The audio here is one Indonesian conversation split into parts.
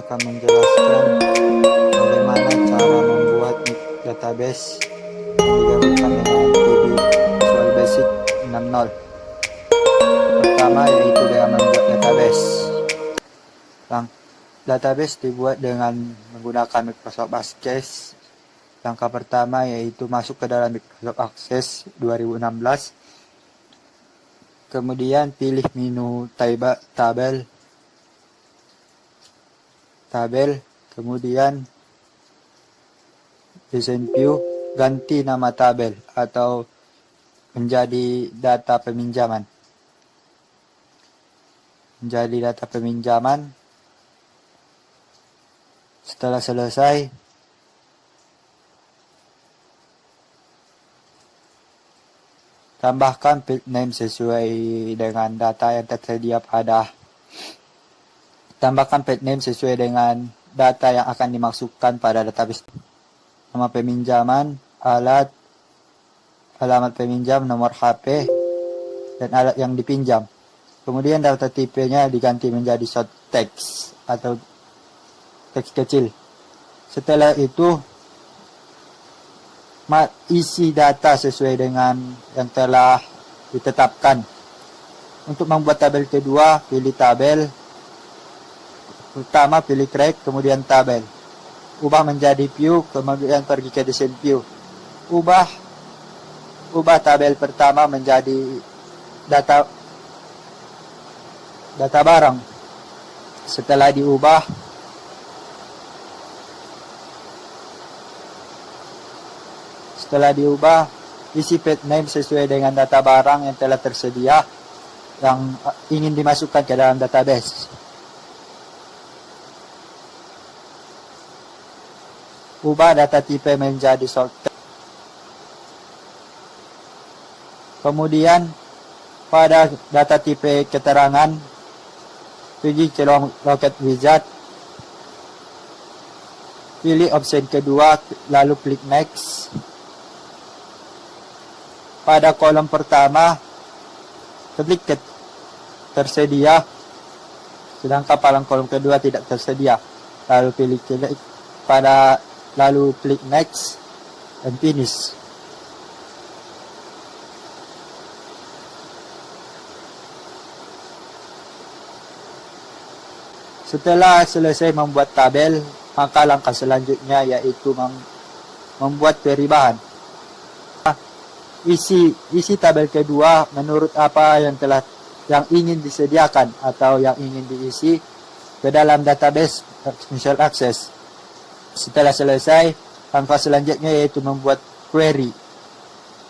akan menjelaskan bagaimana cara membuat database yang digabungkan dengan VB Visual Basic 6.0. Pertama yaitu dengan membuat database. Database dibuat dengan menggunakan Microsoft Access. Langkah pertama yaitu masuk ke dalam Microsoft Access 2016. Kemudian pilih menu tabel, kemudian Design View, ganti nama tabel atau menjadi data peminjaman. Setelah selesai, tambahkan field name sesuai dengan data yang tersedia yang akan dimasukkan pada database. Nama peminjaman, alamat peminjam, nomor HP, dan alat yang dipinjam. Kemudian data tipenya diganti menjadi short text atau teks kecil. Setelah itu, isi data sesuai dengan yang telah ditetapkan. Untuk membuat tabel kedua, pilih tabel. Pertama pilih track, kemudian tabel. Ubah menjadi view, kemudian pergi ke design view. Ubah tabel pertama menjadi data barang. Setelah diubah, isi field name sesuai dengan data barang yang telah tersedia yang ingin dimasukkan ke dalam database. Ubah data tipe menjadi short text. Kemudian pada data tipe keterangan, pergi ke Rocket Wizard, pilih opsi kedua, lalu klik next. Pada kolom pertama, klik ke tersedia, sedangkan pada kolom kedua tidak tersedia. Lalu klik next and finish. Setelah selesai membuat tabel, maka langkah selanjutnya yaitu membuat query bahan. Isi tabel kedua menurut apa yang ingin disediakan atau yang ingin diisi ke dalam database Visual Access. Setelah selesai, langkah selanjutnya yaitu membuat query.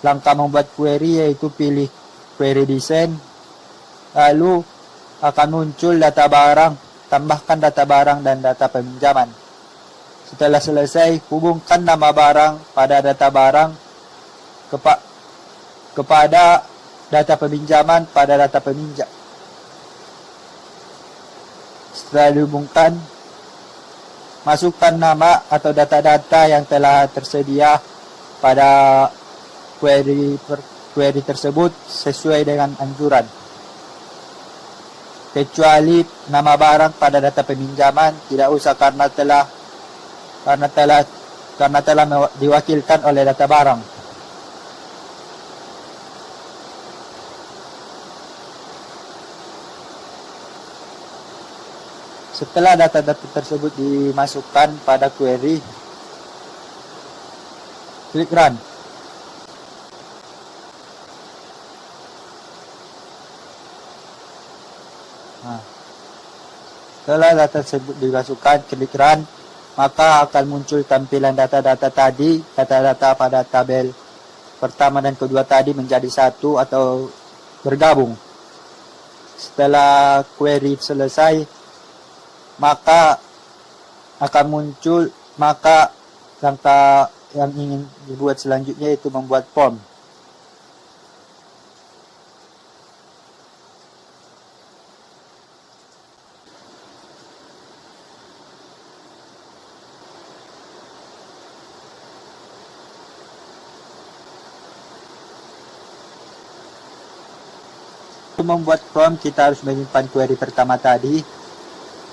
Langkah membuat query yaitu pilih query design, lalu akan muncul data barang, tambahkan data barang dan data peminjaman. Setelah selesai, hubungkan nama barang pada data barang kepada data peminjaman pada data peminjam. Setelah dihubungkan, masukkan nama atau data-data yang telah tersedia pada query tersebut sesuai dengan anjuran. Kecuali nama barang pada data peminjaman tidak usah karena telah diwakilkan oleh data barang. Setelah data-data tersebut dimasukkan pada query, klik run. Setelah data tersebut dimasukkan, klik run, maka akan muncul tampilan data-data tadi, data-data pada tabel pertama dan kedua tadi menjadi satu atau bergabung. Setelah query selesai, maka akan muncul langkah yang ingin dibuat selanjutnya yaitu membuat form. Untuk membuat form, kita harus menyimpan query pertama tadi.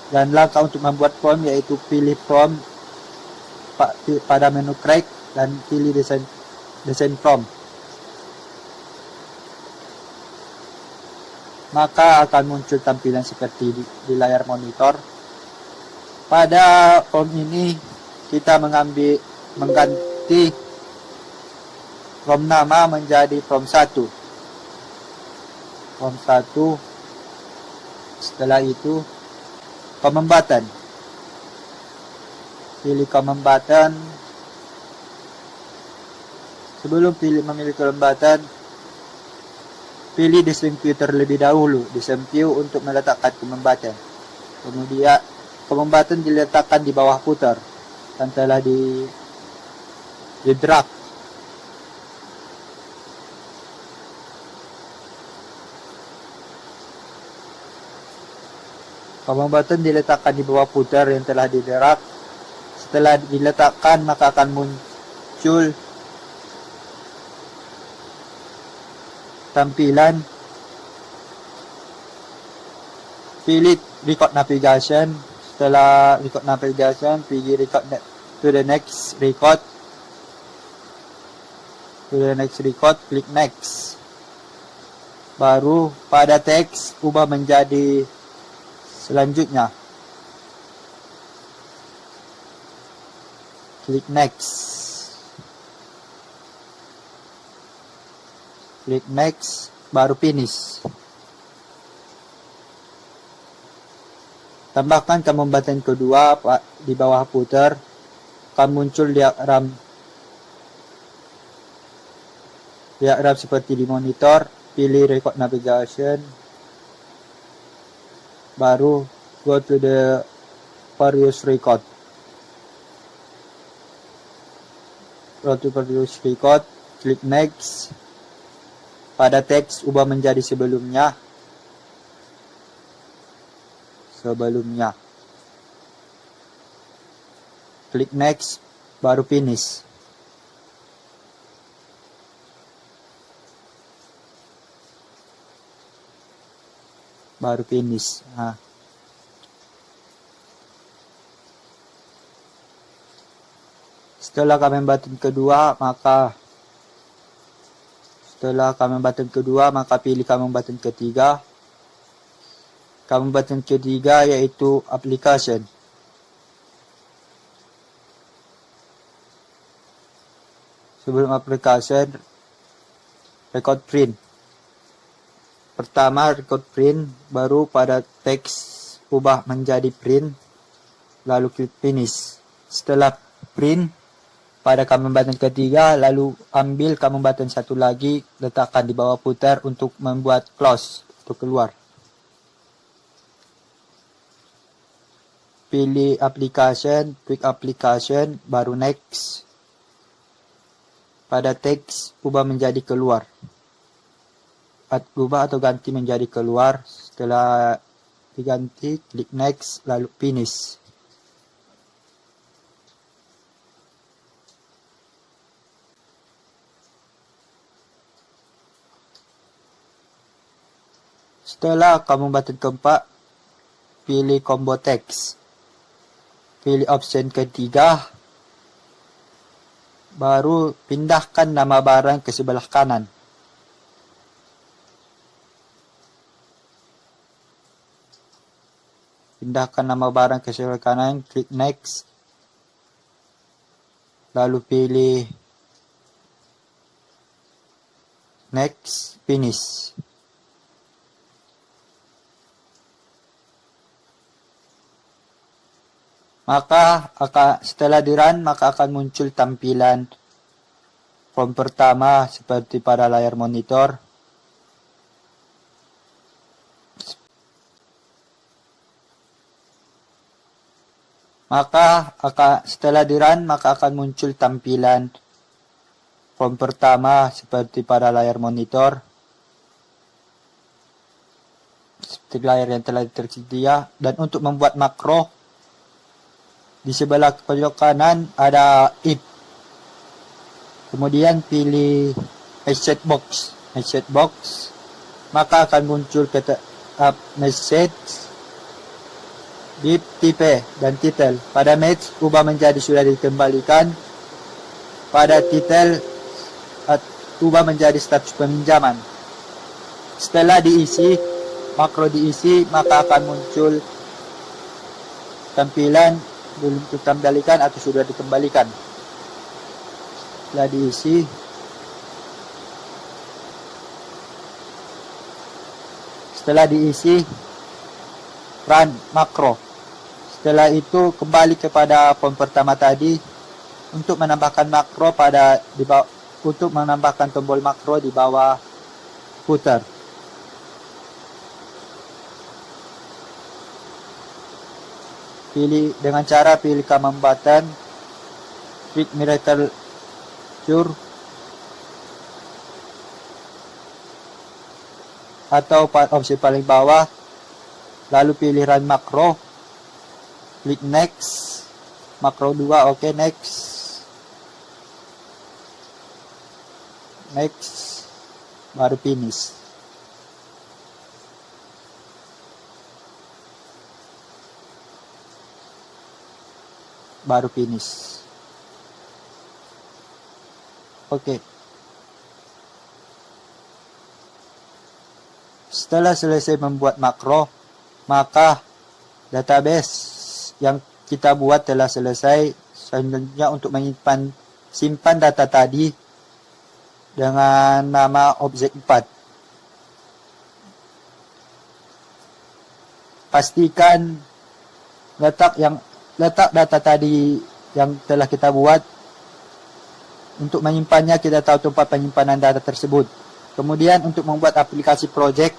Dan langkah untuk membuat form yaitu pilih form pada menu create dan pilih desain form. Maka akan muncul tampilan seperti di layar monitor. Pada form ini kita mengganti form nama menjadi form 1. Form 1. Setelah itu command button. Pilih command button. Sebelum memilih command button, pilih desain view terlebih dahulu. Desain view untuk meletakkan command button. Kemudian command button diletakkan di bawah footer dan telah di drag. Command button diletakkan di bawah footer yang telah di drag. Setelah diletakkan, maka akan muncul tampilan. Pilih record navigation. Setelah record navigation, pilih record to the next record. Klik next. Baru pada teks ubah menjadi selanjutnya. Klik next. Klik next, baru finish. Tambahkan command button kedua di bawah footer. Akan muncul diagram seperti di monitor. Pilih record navigation. Baru go to the previous record. Klik next. Pada teks ubah menjadi sebelumnya. Klik next, baru finish. Nah. Setelah command button kedua, maka pilih command button ketiga. Command button ketiga yaitu application. Sebelum application, record print. Pertama record print, baru pada teks ubah menjadi print, lalu klik finish. Setelah print, pada command button ketiga, lalu ambil command button satu lagi, letakkan di bawah footer untuk membuat close, untuk keluar. Pilih application, klik application, baru next. Pada teks, ubah menjadi keluar. Ubah atau ganti menjadi keluar. Setelah diganti, klik next, lalu finish. Setelah command button keempat, pilih combo text. Pilih option ketiga. Baru pindahkan nama barang ke sebelah kanan. Pindahkan nama barang ke sebelah kanan, klik next. Lalu pilih next, finish. Maka setelah di-run, maka akan muncul tampilan form pertama seperti pada layar monitor. Maka setelah di-run, maka akan muncul tampilan form pertama seperti pada layar monitor. Seperti layar yang telah tersedia. Dan untuk membuat makro, di sebelah pojok kanan ada if. Kemudian pilih message box. Maka akan muncul message. div tipe dan title. Pada match ubah menjadi sudah dikembalikan. Pada title ubah menjadi status peminjaman. Setelah diisi, makro diisi, maka akan muncul tampilan belum dikembalikan atau sudah dikembalikan. Setelah diisi, run makro. Setelah itu kembali kepada form pertama tadi untuk menambahkan makro untuk menambahkan tombol makro di bawah footer. Dengan cara pilih command button, klik Miracle Cure atau opsi paling bawah, lalu pilih run makro, klik next, makro 2, oke, next, baru finish. Oke. Setelah selesai membuat makro, maka database yang kita buat telah selesai. Selanjutnya untuk simpan data tadi dengan nama objek 4. Pastikan letak data tadi yang telah kita buat. Untuk menyimpannya, kita tahu tempat penyimpanan data tersebut. Kemudian untuk membuat aplikasi project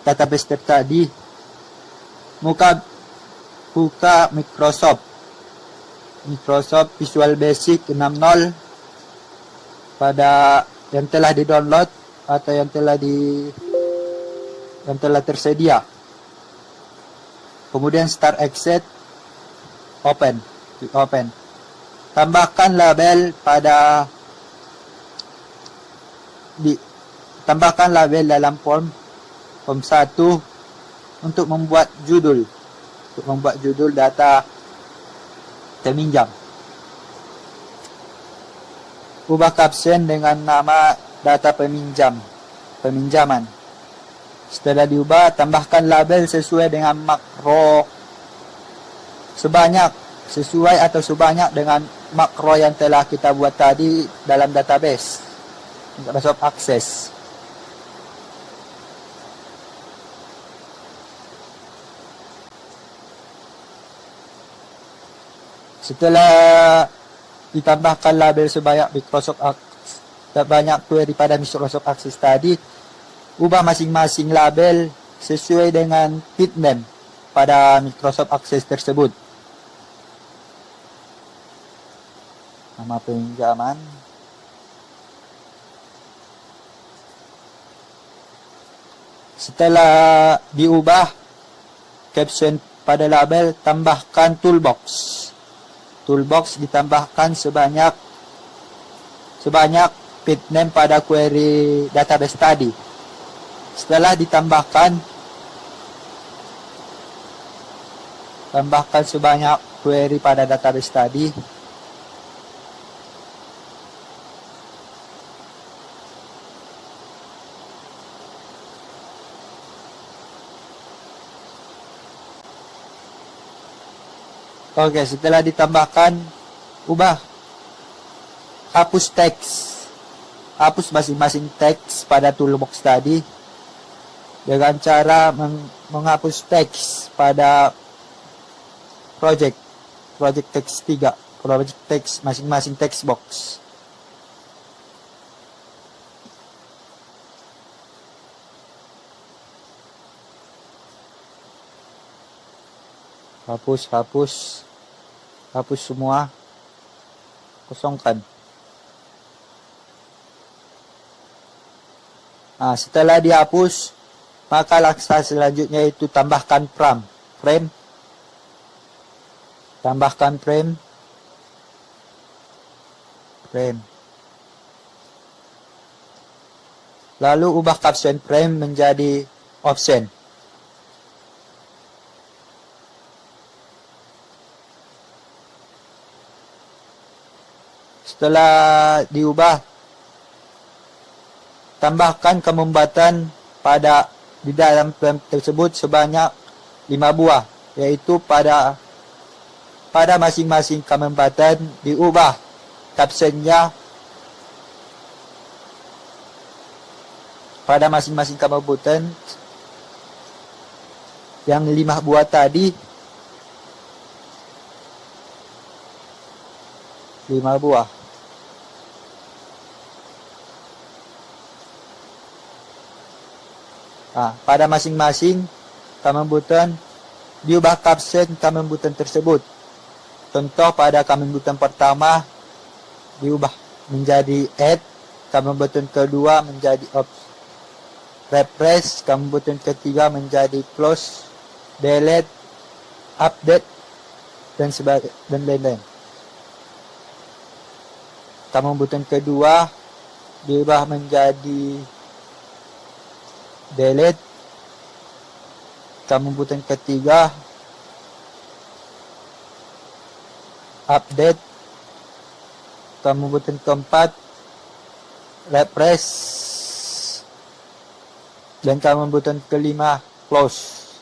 database tadi, buka Microsoft Visual Basic 6.0 pada yang telah di-download atau yang telah tersedia. Kemudian Start Access, open. Tambahkan label dalam form 1 untuk membuat judul data peminjam. Ubah caption dengan nama data peminjaman. Setelah diubah, tambahkan label sesuai dengan makro sebanyak dengan makro yang telah kita buat tadi dalam database Microsoft Access. Setelah ditambahkan label sebanyak query pada Microsoft Access tadi, ubah masing-masing label sesuai dengan feed name pada Microsoft Access tersebut. Nama pinjaman, setelah diubah caption pada label, tambahkan toolbox ditambahkan sebanyak feed name pada query database tadi. Setelah tambahkan sebanyak query pada database tadi. Oke, setelah ditambahkan, hapus masing-masing teks pada toolbox tadi dengan cara menghapus teks pada project text 3, project text masing-masing text box. Hapus semua, kosongkan. Setelah dihapus, maka langkah selanjutnya itu tambahkan frame. Lalu ubah caption frame menjadi option. Setelah diubah, tambahkan kemembatan di dalam frame tersebut sebanyak 5 buah, yaitu pada masing-masing kemembatan diubah captionnya. Pada masing-masing kemembatan yang 5 buah tadi, 5 buah. Pada masing-masing kemembatan diubah caption kemembatan tersebut. Contoh, pada kemembatan pertama diubah menjadi add, kemembatan kedua menjadi refresh, kemembatan ketiga menjadi close, delete, update, dan lain-lain. Kemembatan kedua diubah menjadi delete, kemembatan ketiga update, kemembatan keempat refresh, dan kemembatan kelima close.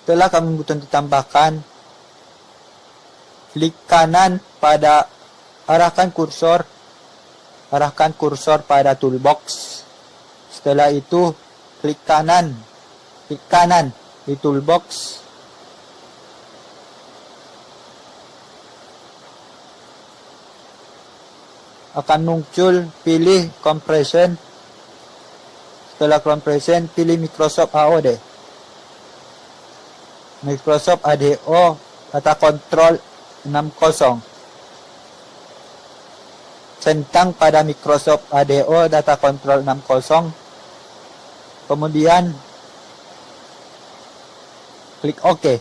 Setelah kemembatan ditambahkan, klik kanan pada arahkan kursor pada toolbox. Setelah itu klik kanan di toolbox. Akan muncul pilih compression. Setelah compression, pilih Microsoft AOD. Microsoft ADO data control 60. Centang pada Microsoft ADO data control 60. Kemudian klik OK.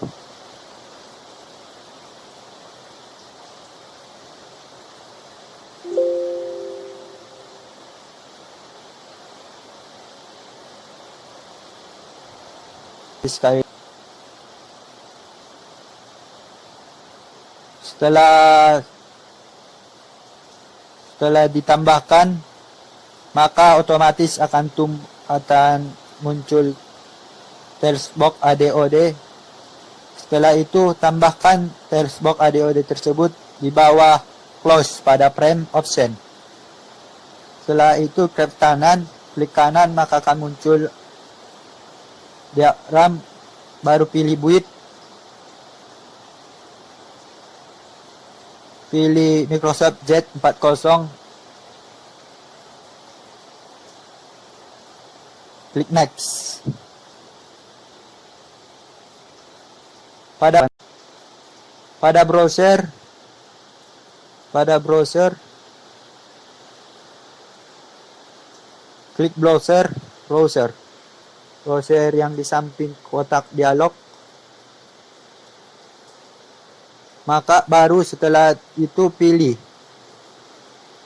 Sekali. Setelah ditambahkan, maka otomatis akan muncul text box ADOD. Setelah itu tambahkan text box ADOD tersebut di bawah close pada frame option. Setelah itu klik kanan, maka akan muncul diagram, baru pilih build, pilih Microsoft Z40, klik next. Pada browser klik browser yang di samping kotak dialog. Maka baru setelah itu pilih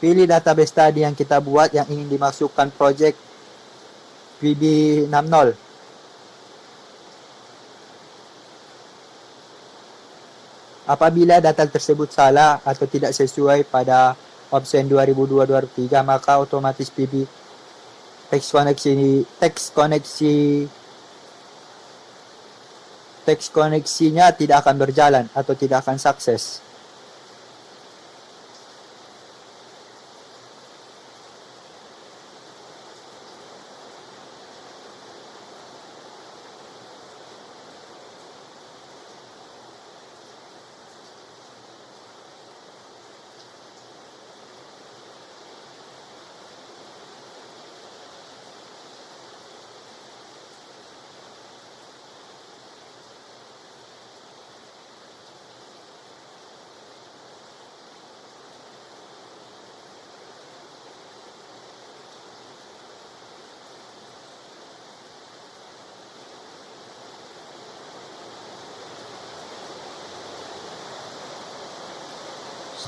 database tadi yang kita buat yang ingin dimasukkan project VB60. Apabila data tersebut salah atau tidak sesuai pada option 2002-2003, maka otomatis VB teks koneksinya tidak akan berjalan atau tidak akan sukses.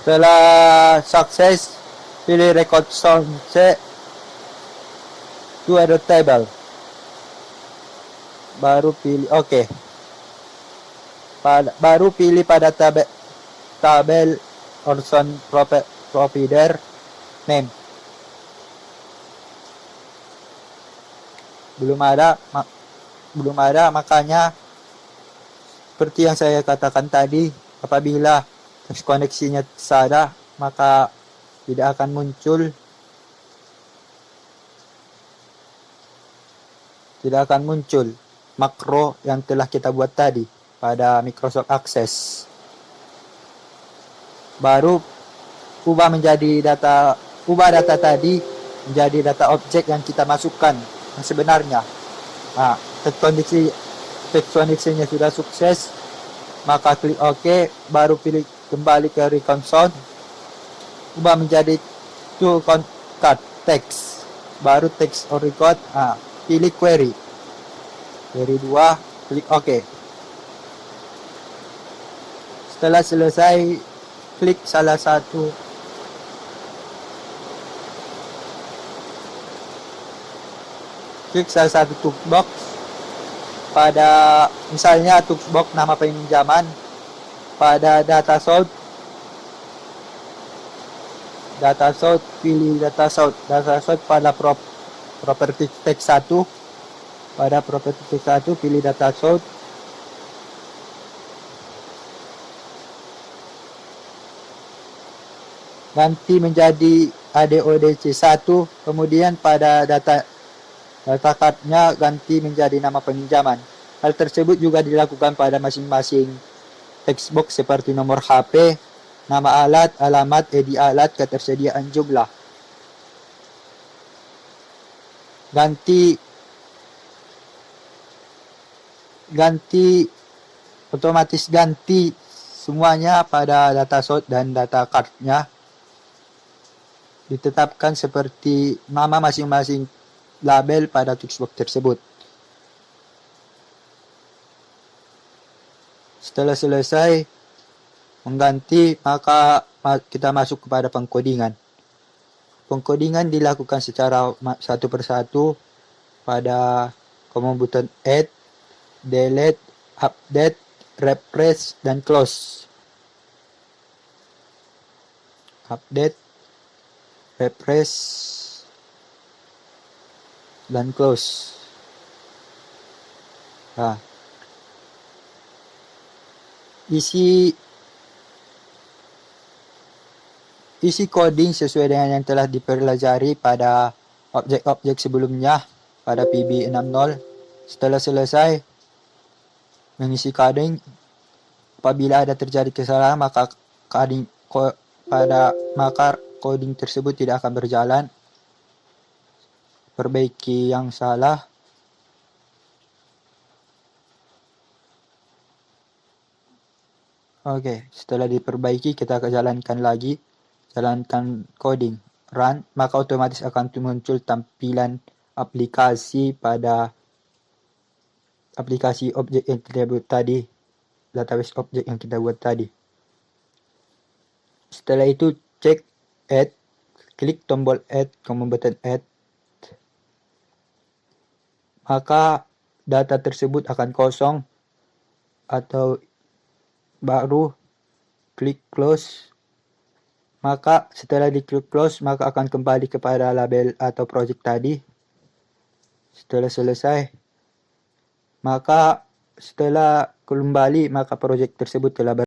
Setelah sukses, pilih record sound C to edit table. Baru pilih OK. Baru pilih pada tabel Orson provider name. Belum ada, makanya seperti yang saya katakan tadi, apabila koneksinya salah, maka tidak akan muncul makro yang telah kita buat tadi pada Microsoft Access. Baru ubah data tadi menjadi data objek yang kita masukkan yang sebenarnya. Nah, koneksinya sudah sukses, maka klik OK, baru pilih kembali ke reconsole, ubah menjadi to concat text, baru text or record, pilih query 2, klik OK. Setelah selesai, klik salah satu toolbox pada, misalnya toolbox nama peminjaman, pada data source, pilih data source pada property text 1, pada property text 1 pilih data source, ganti menjadi ADODC 1, kemudian pada data cardnya ganti menjadi nama peminjaman. Hal tersebut juga dilakukan pada masing-masing text box seperti nomor HP, nama alat, alamat, ID alat, ketersediaan jumlah. Otomatis ganti semuanya pada data source dan data cardnya. Ditetapkan seperti nama masing-masing label pada toolbox tersebut. Setelah selesai mengganti, maka kita masuk kepada pengkodingan. Pengkodingan dilakukan secara satu persatu pada command button add, delete, update, refresh, dan close. Update, refresh, dan close. Isi coding sesuai dengan yang telah dipelajari pada objek-objek sebelumnya pada PB60. Setelah selesai mengisi coding, apabila ada terjadi kesalahan, maka coding tersebut tidak akan berjalan. Perbaiki yang salah. Oke, setelah diperbaiki, kita jalankan lagi. Jalankan coding, run, maka otomatis akan muncul tampilan aplikasi objek yang kita buat tadi, database objek yang kita buat tadi. Setelah itu cek add, klik tombol add, command button add, maka data tersebut akan kosong, atau baru klik close. Maka setelah diklik close, maka akan kembali kepada label atau project tadi. Setelah selesai, maka setelah kembali, maka project tersebut telah